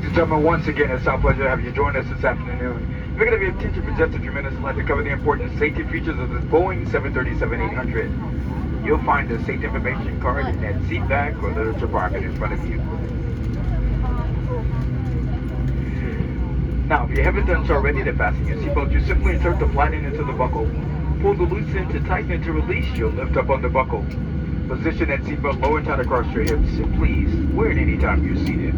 Ladies and gentlemen, once again, it's our pleasure to have you join us this afternoon. We're going to be attention for just a few minutes. I'd like to cover the important safety features of this Boeing 737-800. You'll find the safety information card in that seat back or literature pocket in front of you. Now, if you haven't done so already to fasten your seatbelt, you simply insert the flat end into the buckle. Pull the loose end to tighten and to release, you'll lift up on the buckle. Position that seatbelt low and tight across your hips, and please, wear it anytime you're seated.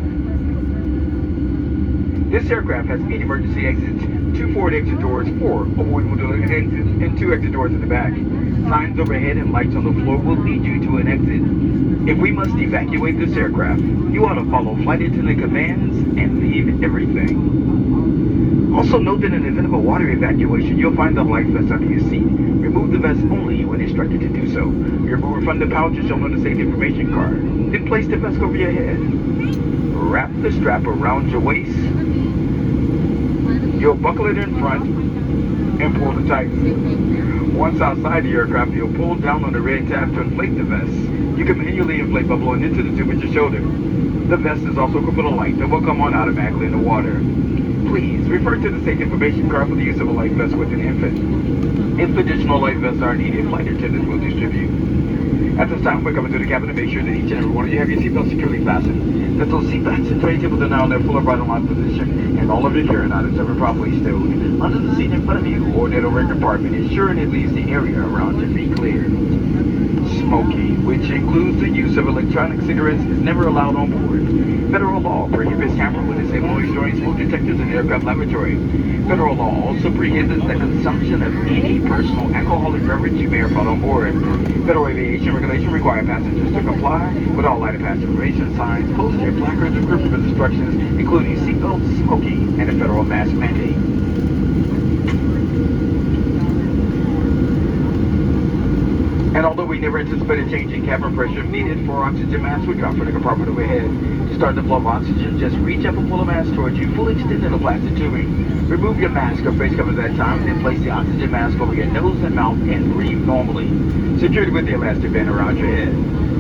This aircraft has 8 emergency exits, 2 forward exit doors, 4 avoidable door exits, and 2 exit doors in the back. Signs overhead and lights on the floor will lead you to an exit. If we must evacuate this aircraft, you ought to follow flight attendant commands and leave everything. Also note that in the event of a water evacuation, you'll find the life vest under your seat. Remove the vest only when instructed to do so. Remove from the pouch as shown on the safety information card. Then place the vest over your head. Wrap the strap around your waist. You'll buckle it in front and pull it tight. Once outside the aircraft, you'll pull down on the red tab to inflate the vest. You can manually inflate by blowing into the tube at your shoulder. The vest is also equipped with a light that will come on automatically in the water. Please refer to the safety information card for the use of a life vest with an infant. If additional life vests are needed, flight attendants will distribute. At this time, we're coming to the cabin to make sure that each and every one of you have your seatbelt securely fastened, that those seatbelts and tray tables are now in their full right aligned position, and all of your carrying items are properly stowed under the seat in front of you or near the rear compartment, ensuring it leaves the area around your feet clear. Smoking, which includes the use of electronic cigarettes, is never allowed on board. Federal law prohibits tampering with disable noise-destroying smoke detectors in aircraft laboratory. Federal law also prohibits the consumption of any personal alcoholic beverage you may have brought on board. Federal aviation regulations require passengers to comply with all light and passenger information signs, posters, placards, and group of instructions, including seatbelts, smoking, and a federal mask mandate. And although we never anticipated changing cabin pressure needed for oxygen masks, we offer the compartment overhead. To start the flow of oxygen, just reach up and pull a mask towards you, fully extending the plastic tubing. Remove your mask or face cover at that time, then place the oxygen mask over your nose and mouth and breathe normally. Secure it with the elastic band around your head.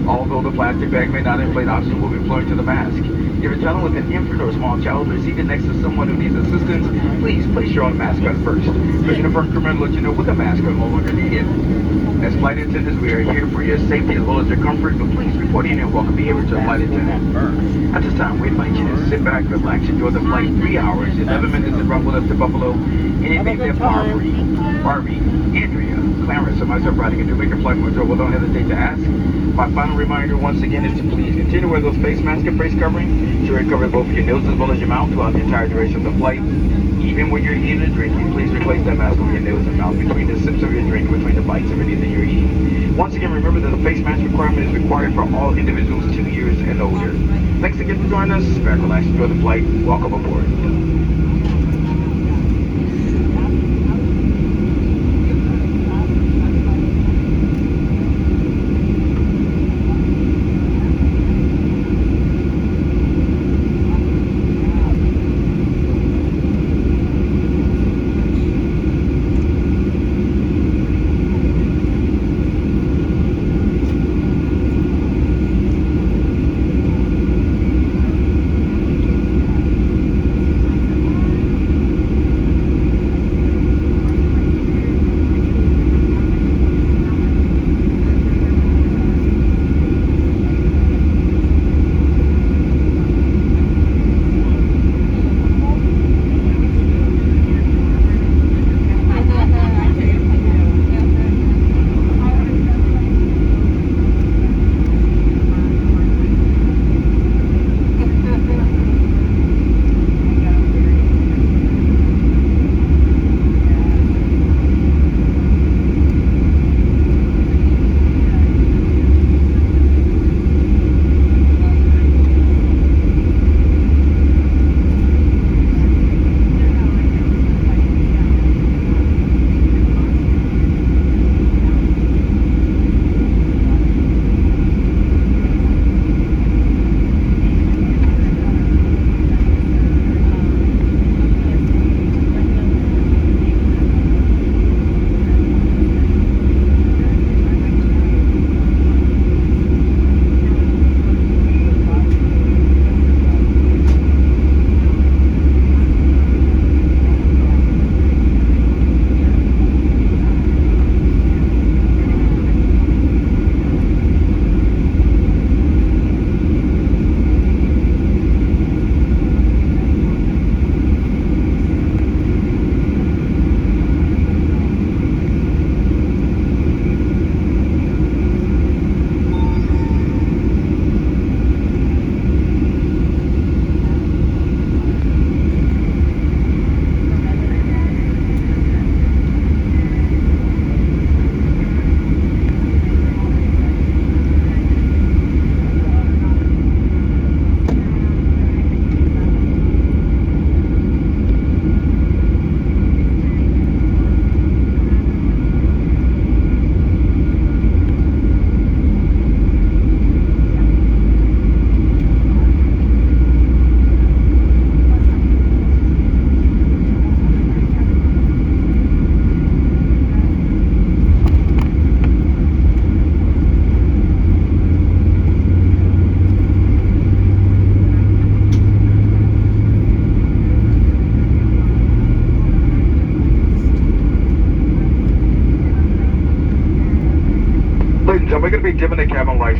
Although the plastic bag may not inflate, oxygen will be flowing to the mask. If you're traveling with an infant or a small child or seated next to someone who needs assistance, please place your own mask on first. The uniformed crewman will let you know when the mask are no longer needed. As flight attendants, we are here for your safety as well as your comfort, but please report in and welcome behavior to the flight attendant. At this time, we invite you to sit back, relax, enjoy the flight. 3 hours, 11 minutes and run with us to Buffalo. Anything that Barbie, Andrea, Clarence, or myself riding into make a flight more enjoyable, don't hesitate to ask. My final reminder once again is to please continue to wear those face masks and face covering. Ensure it covers both your nose as well as your mouth throughout the entire duration of the flight. Even when you're eating and drinking, please replace that mask over your nose and mouth between the sips of your drink, between the bites of anything you're eating. Once again, remember that the face mask requirement is required for all individuals 2 years and older. Thanks again for joining us. Back, relax, enjoy the flight. Welcome aboard.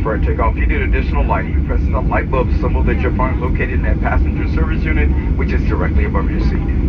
for takeoff, you need additional lighting. Press the light bulb symbol that you'll find located in that passenger service unit, which is directly above your seat.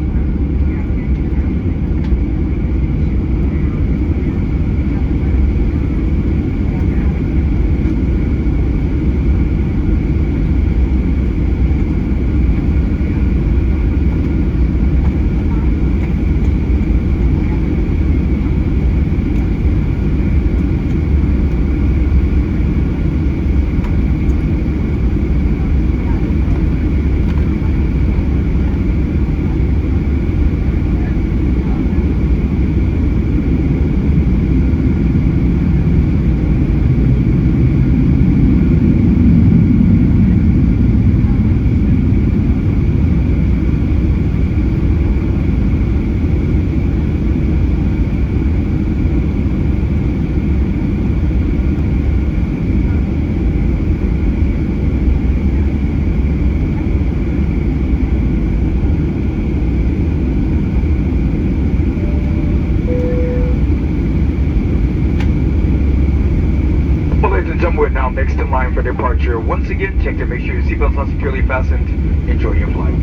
We're now next in line for departure. Once again, check to make sure your seatbelts are securely fastened. Enjoy your flight.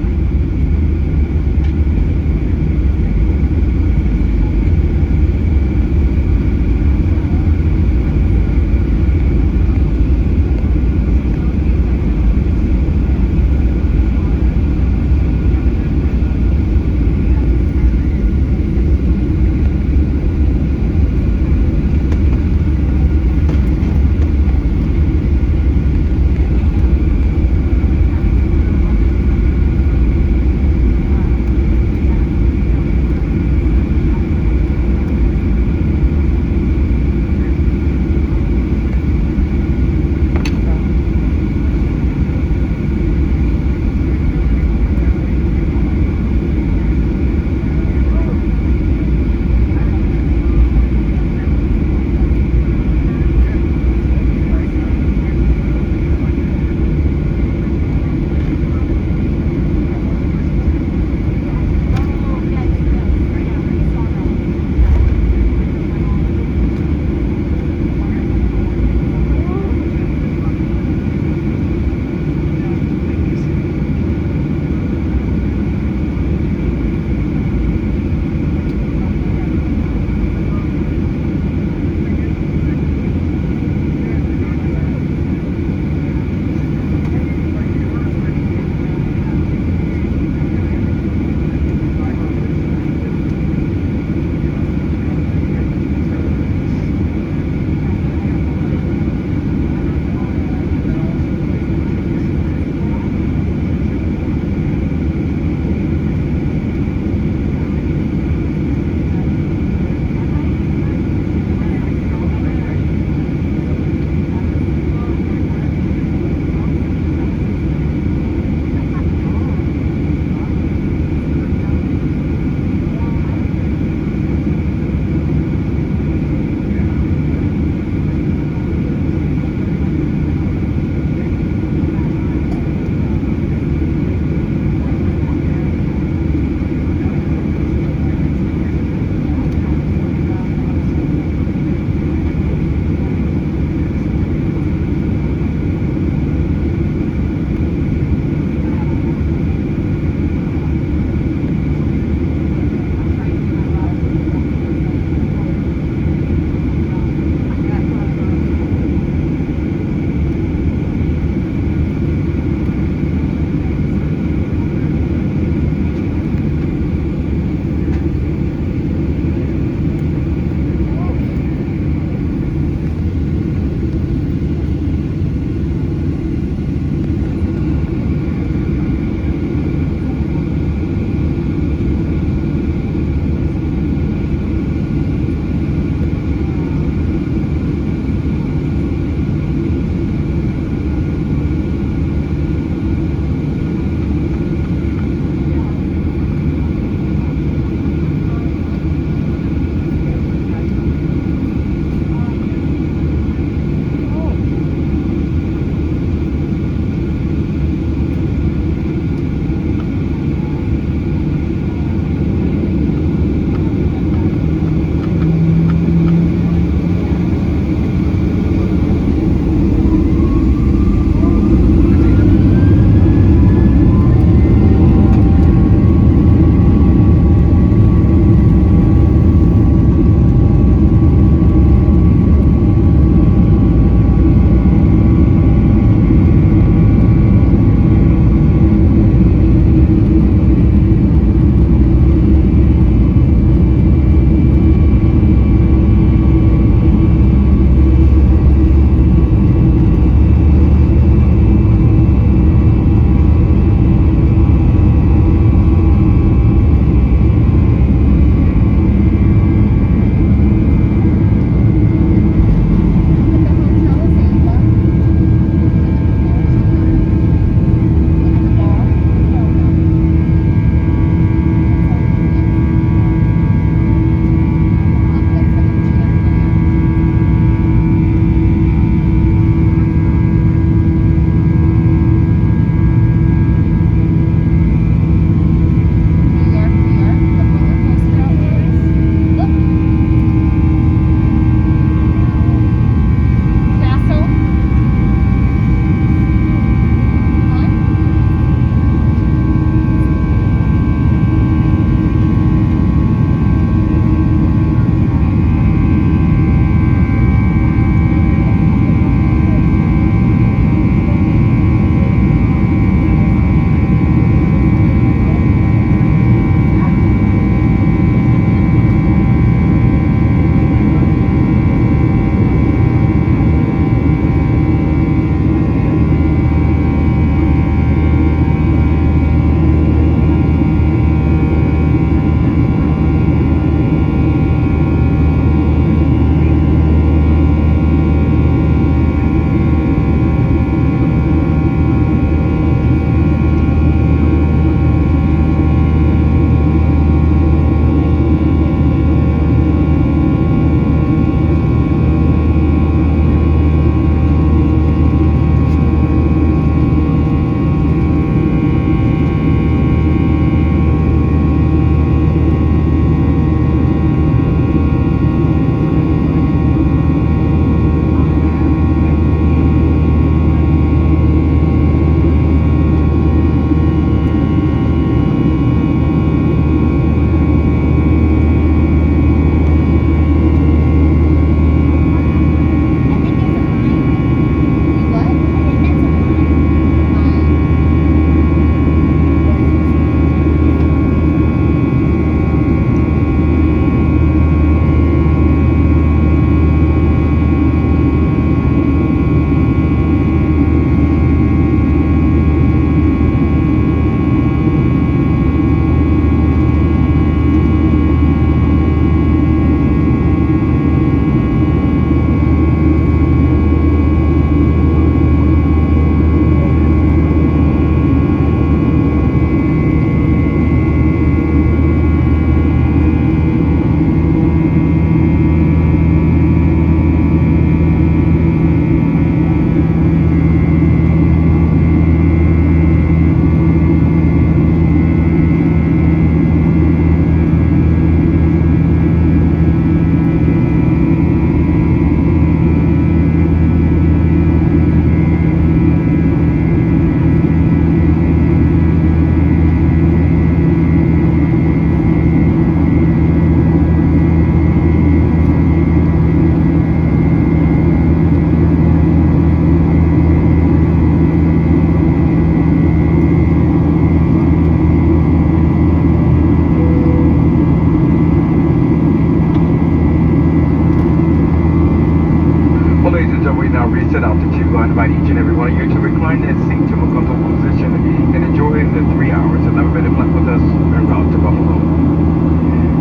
engines are waiting now reset altitude. I invite each and every one of you to recline that seat to a comfortable position and enjoy the 3 hours 11-minute flight with us en route to Buffalo.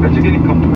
As you're getting comfortable,